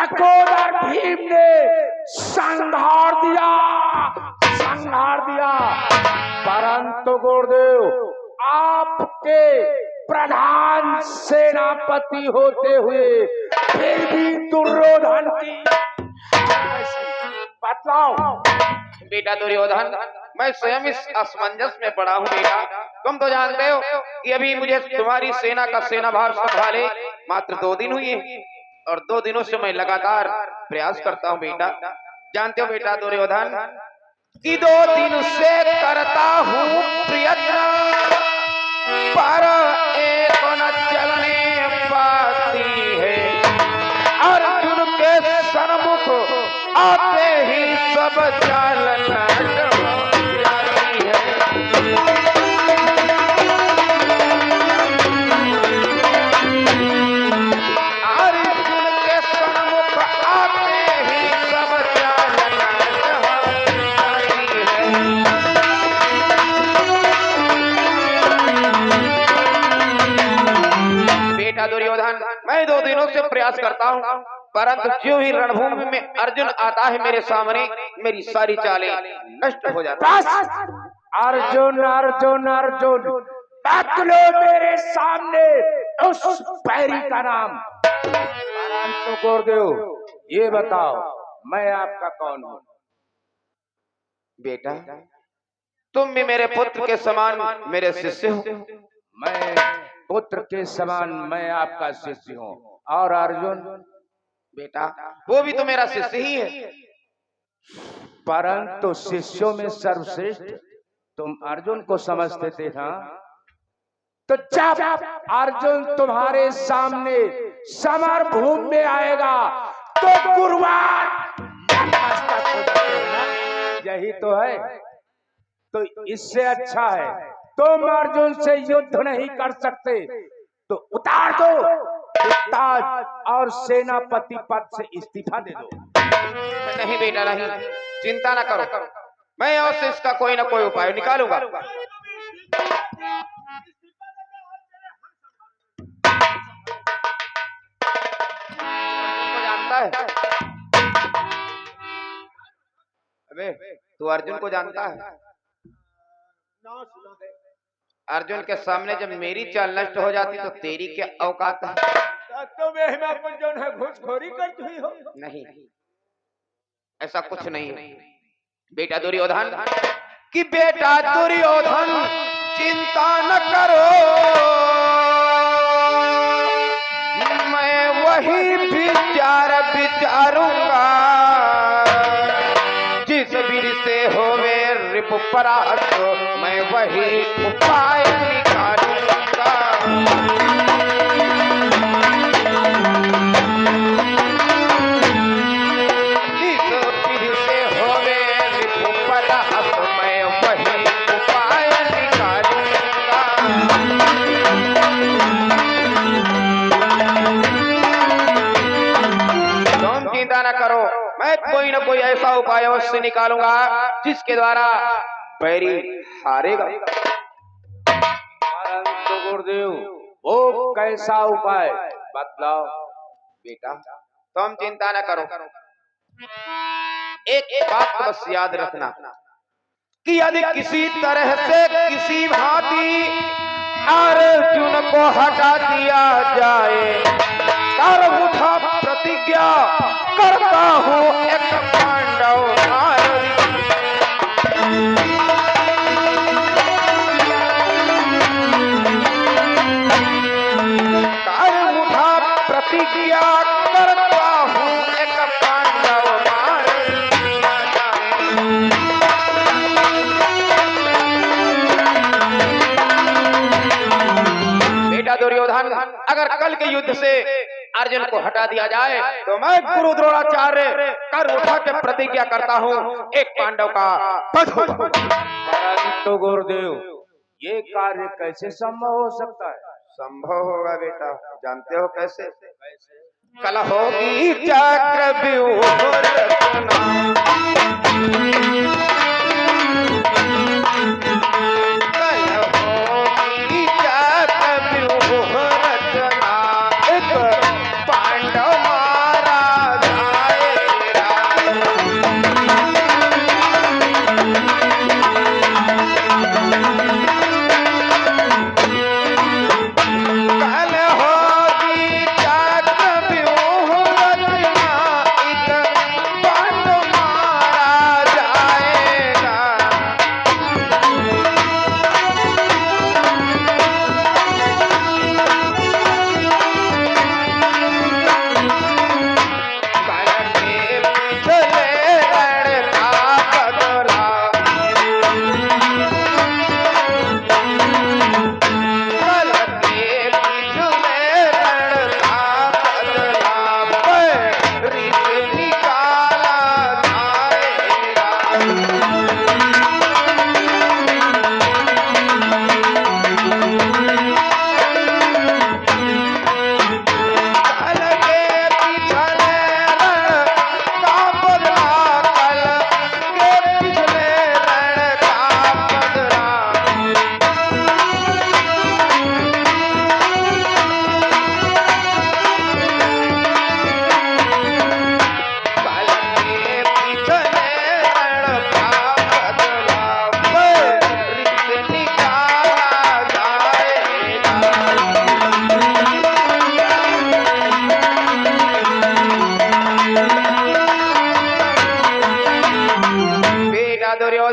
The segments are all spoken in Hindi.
टकोदर भीम ने संहार दिया। परंतु गुरुदेव, आपके प्रधान सेनापति होते हुए फिर भी दुर्योधन की बतलाओ। बेटा दुर्योधन, मैं स्वयं इस असमंजस में पड़ा हूँ। बेटा, तुम तो जानते हो कि अभी मुझे तुम्हारी सेना का सेनाभार संभाले मात्र 2 दिन हुए हैं, और 2 दिनों से मैं लगातार प्रयास करता हूँ। बेटा, जानते हो बेटा दुर्योधन कि 2 दिन से करता हूँ प्रयत्न, पर एक न चलने पाती है। अर्जुन के सन्मुख आते ही सब चालन जाती है। अर्जुन के सन्मुख आते ही सब चालन जाती है। बेटा दुर्योधन, मैं 2 दिनों से प्रयास करता हूँ, परंतु जो ही रणभूमि में अर्जुन आता है मेरे सामने, मेरी सारी चालें नष्ट हो जाती हैं। अर्जुन अर्जुन अर्जुन, बतलो मेरे सामने उस पैरी का नाम। परंतु गुरुदेव, ये बताओ मैं आपका कौन हूँ? बेटा, तुम भी मेरे पुत्र के समान मेरे शिष्य हो। मैं पुत्र के समान मैं आपका शिष्य हूँ। और अर्जुन? बेटा, वो भी तो मेरा शिष्य ही है। परंतु शिष्यों में सर्वश्रेष्ठ तुम अर्जुन को समझते थे ना? तो जब अर्जुन तुम्हारे सामने समर भूमि में आएगा तो गुरुवार यही तो है। तो इससे अच्छा है तुम अर्जुन से युद्ध नहीं कर सकते तो उतार दो ताज और सेनापति पद से इस्तीफा दे दो। नहीं बेटा नहीं, चिंता ना करो, मैं और इसका कोई ना कोई उपाय निकालूंगा। जानता है? अबे, तू अर्जुन को जानता है? अर्जुन के सामने जब मेरी चाल नष्ट हो जाती तो तेरी क्या औकात है? घूसखोरी करती हुई हो? नहीं, ऐसा कुछ नहीं है बेटा दुर्योधन। कि बेटा दुर्योधन चिंता न करो, मैं वही विचारूंगा जिस वीर से होवे रिपु परास्त, मैं वही उपाय निकालूंगा। जिस वीर से होवे रिपु परास्त, मैं वही उपाय निकालूंगा। तुम चिंता न करो, मैं कोई ना कोई ऐसा उपाय अवश्य निकालूंगा जिसके द्वारा बैरी हारेगा। परंतु गुरुदेव, वो कैसा उपाय बतलाओ। बेटा, तुम चिंता न करो, एक बात बस याद रखना कि यदि किसी तरह से किसी भांति अर्जुन को हटा दिया जाए, कर उठा प्रतिज्ञा करता हूँ एक पांडव कर उठा प्रतिज्ञा करता हूँ एक पांडव मार दिया जाए। बेटा दुर्योधन, अगर कल के युद्ध से अर्जुन को हटा दिया जाए तो मैं गुरु द्रोणाचार्य कर उठा के प्रतिज्ञा करता हूँ एक पांडव का वध होगा। परंतु गुरुदेव, ये कार्य कैसे संभव हो सकता है? संभव होगा बेटा, जानते हो कैसे? कल होगी चक्रव्यूह रचना, कल होगी चक्रव्यूह रचना, एक पांडव मारा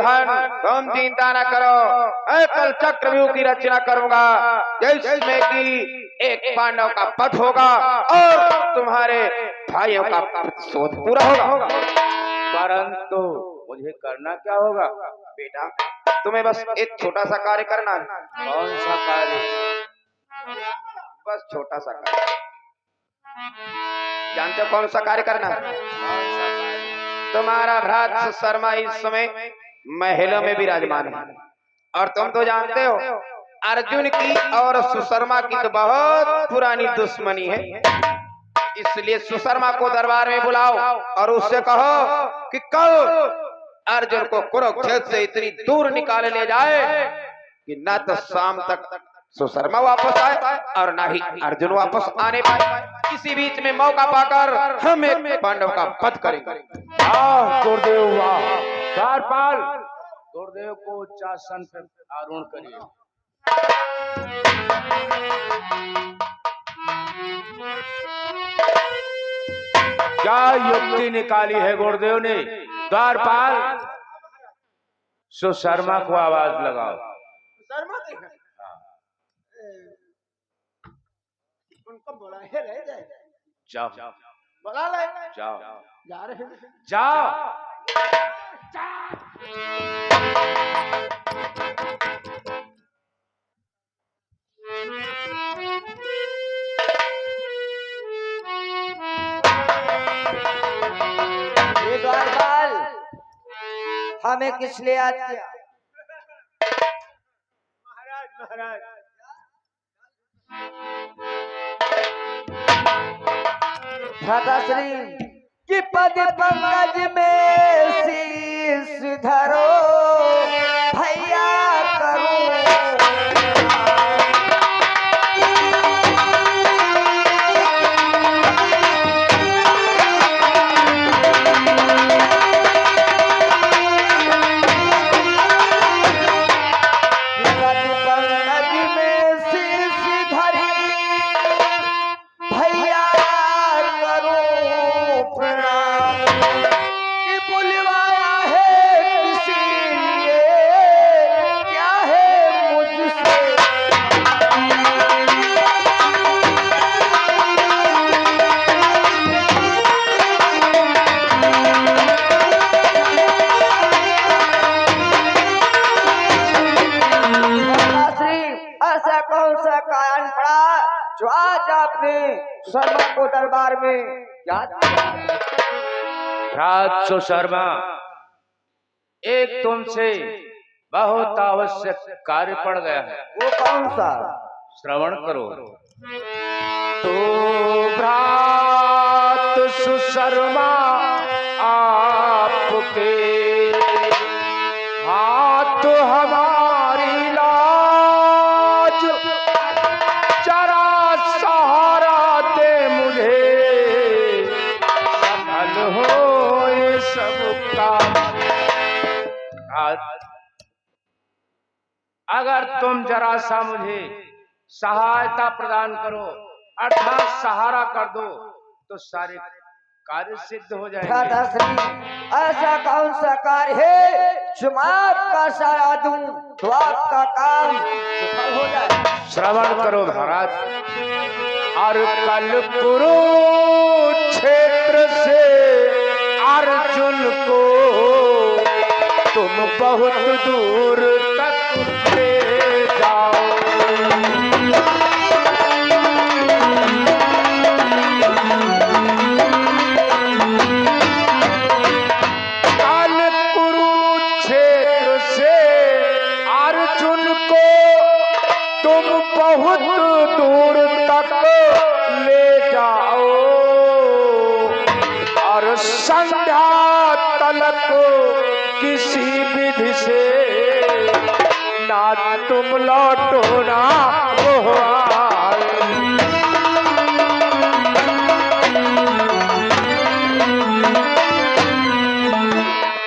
दुर्योधन, तुम चिंता न करो, मैं कल चक्रव्यूह की रचना करूंगा जिसमें कि एक पांडव का वध होगा और तुम्हारे भाइयों का प्रतिशोध पूरा होगा। परंतु मुझे करना क्या होगा? बेटा तुम्हें बस एक छोटा सा कार्य करना है। कौन सा कार्य? बस छोटा सा कार्य। जानते हो कौन सा कार्य करना है? कौन सा कार्य? तुम्हारा भ्राता सुशर्मा इस समय महलों में विराजमान है और तुम तो जानते हो अर्जुन की और सुशर्मा की तो बहुत पुरानी दुश्मनी है। इसलिए सुशर्मा को दरबार में बुलाओ और उससे कहो कि कल अर्जुन को कुरुक्षेत्र से इतनी दूर निकाले ले जाए कि ना तो शाम तक सुशर्मा वापस आए और ना ही अर्जुन वापस आने पाए। इसी बीच में मौका पाकर हम एक पांडव का वध करेंगे। वाह गुरुदेव वाह! द्वारपाल गुरुदेव को उच्चासन पर आरूढ़ करिए। क्या युक्ति निकाली है गुरुदेव ने? द्वारपाल सुशर्मा को आवाज लगाओ। उनको बुला ही रहे जाए। जाओ बुला ले। जाओ जा रहे हैं। जाओ। ये द्वारपाल हमें किस लिए याद किया? महाराज महाराज भ्राताश्री कि पद पंकज में शीश धरो भैया करो। जो आज आपने शर्मा को दरबार में याद किया। राज सुशर्मा, एक तुमसे बहुत आवश्यक कार्य पड़ गया है। वो कौन सा? श्रवण करो। तो भ्रात सुशर्मा आपके हाथ हमारी लाज, जरा सहारा दे मुझे, सफल हो ये सब काम। अगर तुम जरा सा मुझे सहायता प्रदान करो, अर्थात सहारा कर दो, तो सारे कार्य सिद्ध हो जाएंगे। ऐसा कौन सा कार्य है जो आपका सहारा दूं तो आपका काम सफल हो जाए? श्रवण करो महाराज। और कल कुरुक्षेत्र से अर्जुन को तुम बहुत दूर तक ले जाओ। बहुत दूर तक ले जाओ और संध्या तलक किसी विधि से ना तुम लौटो ना वो आए।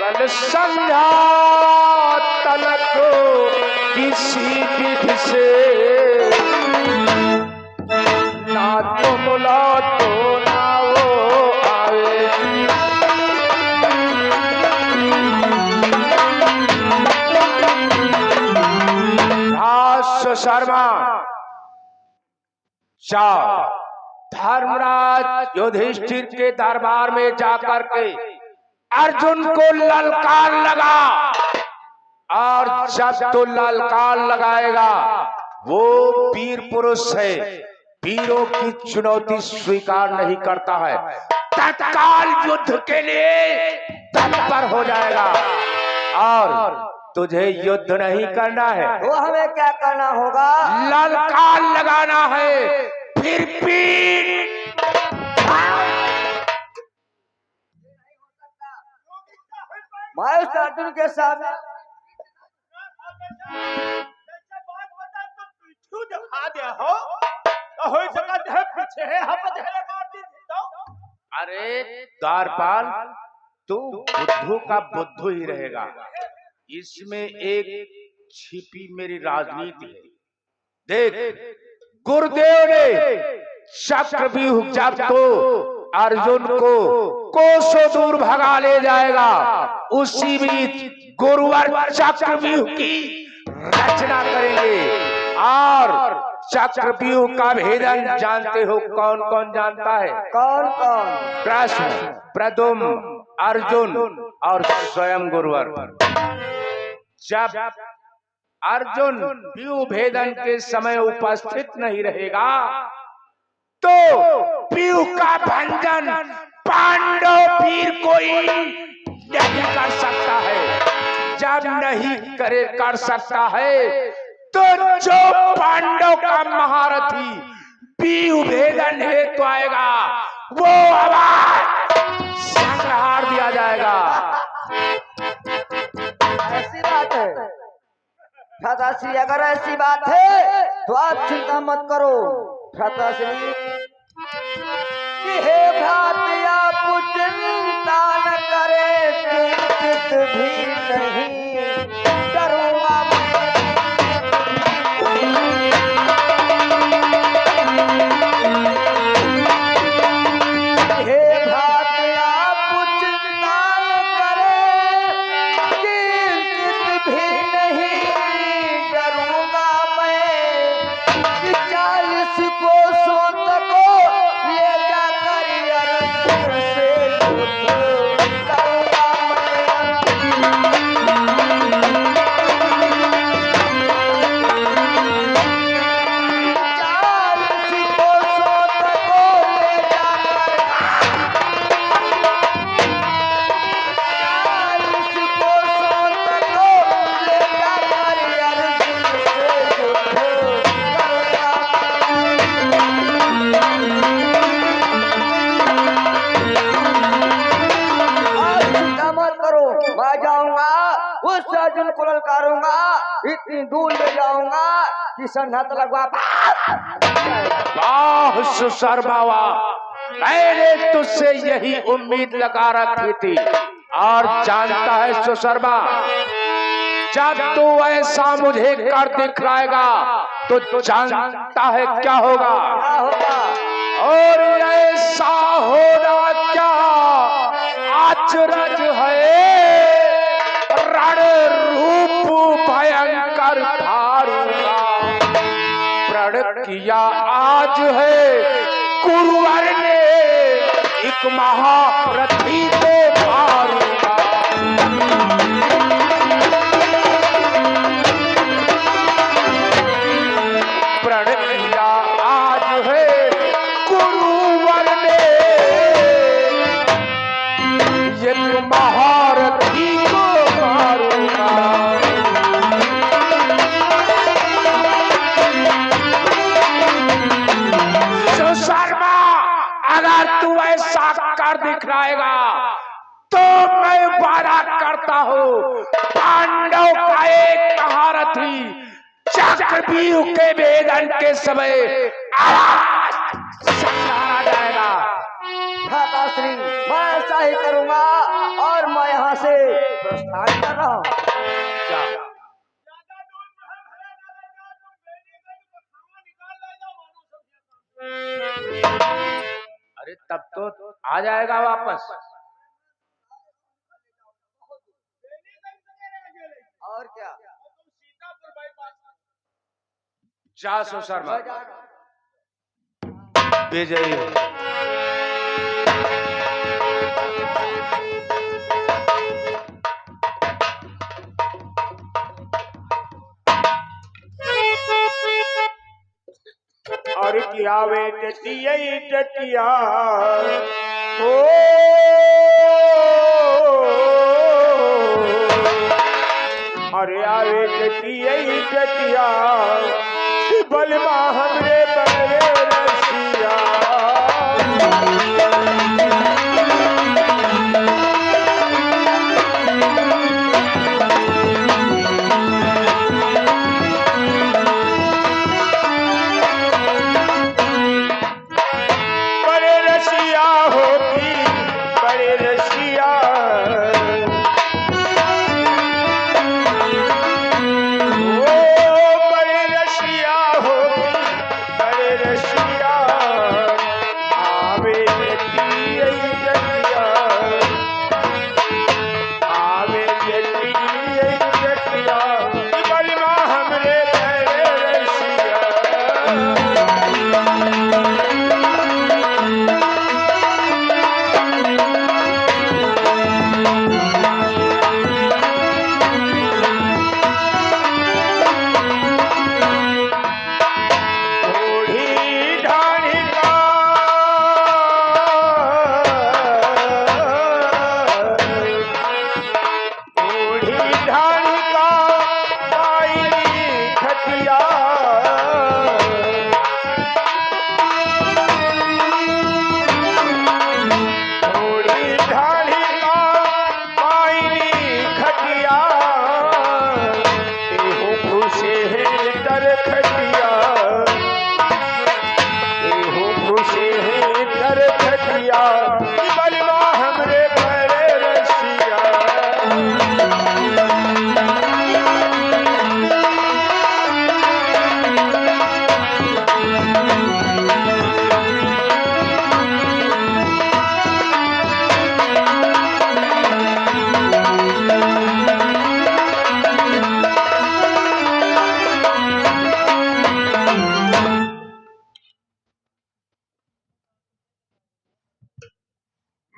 कल संध्या तलक किसी विधि से ना तुम लौटो ना वो आवे। सुशर्मा जाओ धर्मराज युधिष्ठिर के दरबार में जाकर के अर्जुन को ललकार लगा, और जब तो ललकार लगाएगा वो वीर पुरुष है, वीरों की चुनौती स्वीकार नहीं करता है, तत्काल युद्ध के लिए तत्पर हो जाएगा। और तुझे युद्ध नहीं करना है, तो हमें क्या करना होगा? ललकार लगाना है, फिर पीठ मैं उस अर्जुन के सामने अरे द्वारपाल, तू बुद्धू का बुद्धू ही रहेगा, इसमें एक छिपी मेरी राजनीति है। देख, गुरुदेव ने चक्रव्यूह जब तो अर्जुन को कोसों दूर भगा ले जाएगा, उसी बीच गुरुवर चक्रव्यूह की रचना करेंगे। और चक्रव्यूह का भेदन जानते हो? कौन कौन जानता है? कौन कौन? कृष्ण, प्रद्युम्न, अर्जुन और स्वयं गुरुवर। जब अर्जुन व्यूह भेदन के समय उपस्थित नहीं रहेगा तो व्यूह का भंजन पांडव वीर कोई नहीं कर सकता है। जब नहीं कर सकता है तो जो पांडव का महारथी व्यूह भेदन हेतु आएगा वो आवाज संहार दिया जाएगा। ऐसी बात है भ्राताश्री, अगर ऐसी बात है तो आप चिंता मत करो। भ्राताश्री, हे भ्रात आप चिंता न करे, चिंतित भी नहीं डरूंगा मैं। हे भ्रात आप चिंता न करे, चिंतित भी नहीं डरूंगा मैं। 40 कोसों तक ले जाकर अर्जुन से युद्ध करूंगा मैं। 40 कोसों तक ले जाकर 40 कोसों तक ले जाकर अर्जुन से युद्ध करूंगा। आप चिंता मत करो, मैं जाऊंगा उस अर्जुन को ललकारूंगा, इतनी दूर ले जाऊंगा कि संघात लगवा। वाह सुशर्मा वाह, मैंने तुझसे यही उम्मीद लगा रखी थी। और जानता है सुशर्मा, जब तू ऐसा मुझे कर दिखलाएगा तो जानता है क्या होगा? क्या होगा? और ऐसा होना क्या आचरज है, रण रूप भयंकर धारूंगा। प्रण किया आज है गुरुवर ने, एक महारथी को मारूंगा। प्रण किया आज है गुरुवर ने, एक महारथी को मारूंगा। सुशर्मा, अगर तू ऐसा कर दिखलाएगा तो मैं वादा करता हूँ पांडव का एक महारथी चक्रव्यूह के भेदन के समय आवाज संहारा जाएगा। भ्राताश्री, मैं ऐसा ही करूंगा और मैं यहाँ से प्रस्थान कर रहा हूँ। अरे तब तो आ जाएगा वापस। और क्या? जा सो शर्मा विजयी और किया वे टटिया हो अरे आवे टटिया बलमा हमरे बड़े रसिया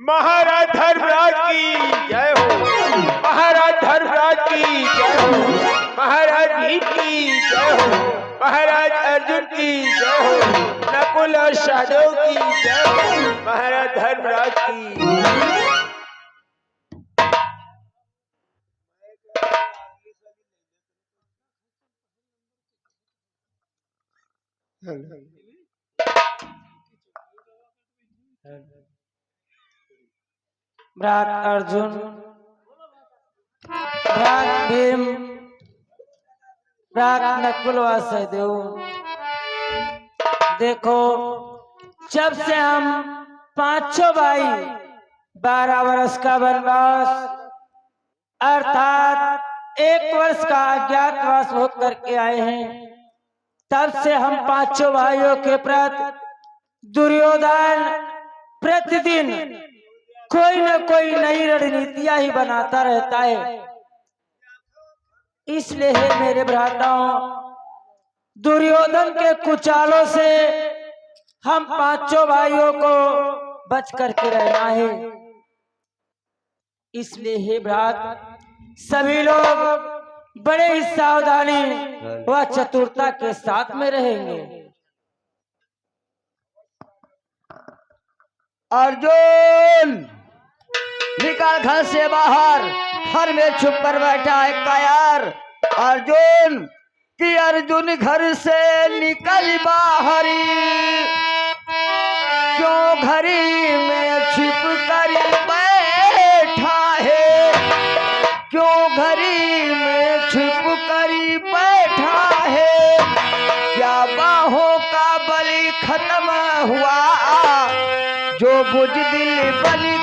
महाराज धर्मराज की जय हो महाराज धर्मराज की जय हो महाराज भीम की जय हो महाराज अर्जुन की जय हो नकुल और सहदेव की जय हो महाराज धर्मराज की भ्रात अर्जुन भ्रात भीम भ्रात नकुल व सहदेव देखो जब से हम पांचों भाई 12 वर्ष का वनवास अर्थात 1 वर्ष का अज्ञातवास हो करके आए हैं, तब से हम पांचों भाइयों के प्रति दुर्योधन प्रतिदिन कोई न कोई नई रणनीतियां ही बनाता रहता है। इसलिए हे मेरे भ्राताओं, दुर्योधन के कुचालों से हम पांचों भाइयों को बच करके रहना है। इसलिए हे भ्रात सभी लोग बड़े ही सावधानी व चतुरता के साथ में रहेंगे। अर्जुन निकल घर से बाहर, घर में छुप कर बैठा है कायर। अर्जुन कि अर्जुन घर से निकल बाहरी, क्यों घरी में छिप कर बैठा है, क्यों घरी में छिप कर बैठा है। क्या बाहों का बलि खत्म हुआ, जो बुझ दिल बलि